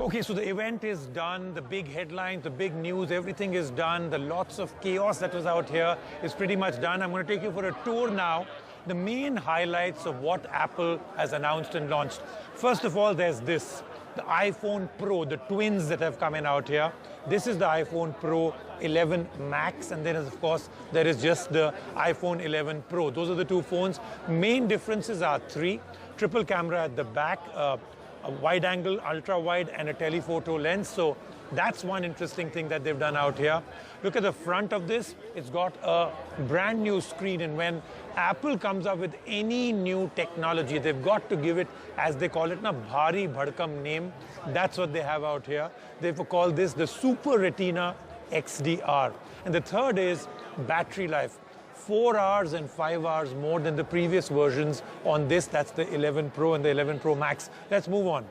Okay, so the event is done, the big headlines, the big news, everything is done. The lots of chaos that was out here is pretty much done. I'm going to take you for a tour now. The main highlights of what Apple has announced and launched. First of all, there's this, the iPhone Pro, the twins that have come in out here. This is the iPhone Pro 11 Max, and then of course there is just the iPhone 11 Pro. Those are the two phones. Main differences are three: triple camera at the back, a wide angle, ultra wide, and a telephoto lens. So that's one interesting thing that they've done out here. Look at the front of this. It's got a brand new screen, and when Apple comes up with any new technology, they've got to give it, as they call it, na bhari bhadkam name. That's what they have out here. They've called this the Super Retina XDR. And the third is battery life. 4 hours and 5 hours more than the previous versions on this. That's the 11 Pro and the 11 Pro Max. Let's move on.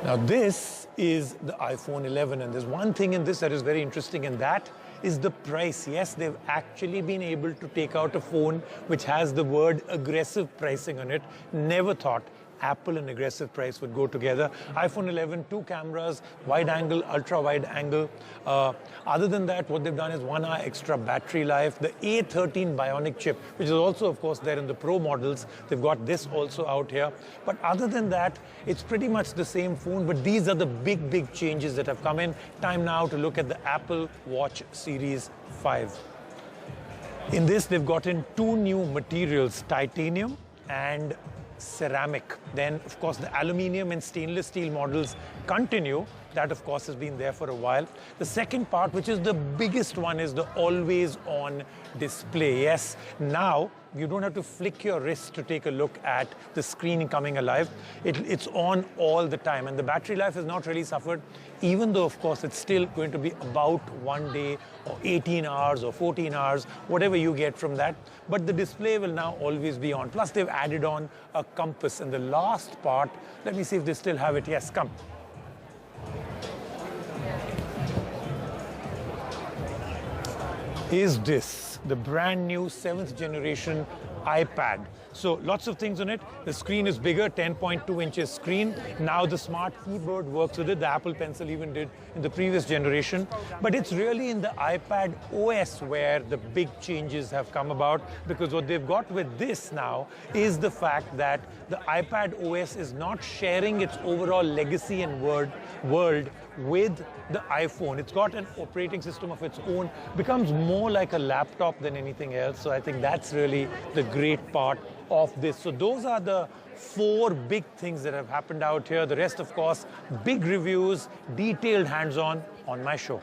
Now this is the iPhone 11, and there's one thing in this that is very interesting, and that is the price. Yes, they've actually been able to take out a phone which has the word aggressive pricing on it. Never thought Apple and aggressive price would go together. iPhone 11, 2 cameras, wide angle, ultra wide angle. Other than that, what they've done is 1 hour extra battery life. The A13 Bionic chip, which is also, of course, there in the Pro models. They've got this also out here. But other than that, it's pretty much the same phone. But these are the big changes that have come in. Time now to look at the Apple Watch Series 5. In this, they've gotten 2 new materials, titanium and ceramic. Then, of course, the aluminium and stainless steel models continue. That, of course, has been there for a while. The second part, which is the biggest one, is the always-on display. Yes, now you don't have to flick your wrist to take a look at the screen coming alive. It's on all the time. And the battery life has not really suffered, even though, of course, it's still going to be about 1 day or 18 hours or 14 hours, whatever you get from that. But the display will now always be on. Plus, they've added on a compass. And the last part, let me see if they still have it. Yes, come. Is this the brand new 7th generation iPad. So lots of things on it. The screen is bigger, 10.2 inches screen. Now the smart keyboard works with it. The Apple Pencil even did in the previous generation. But it's really in the iPad OS where the big changes have come about, because what they've got with this now is the fact that the iPad OS is not sharing its overall legacy and world with the iPhone. It's got an operating system of its own, becomes more like a laptop than anything else. So I think that's really the great part of this. So those are the 4 big things that have happened out here. The rest, of course, big reviews, detailed hands-on my show.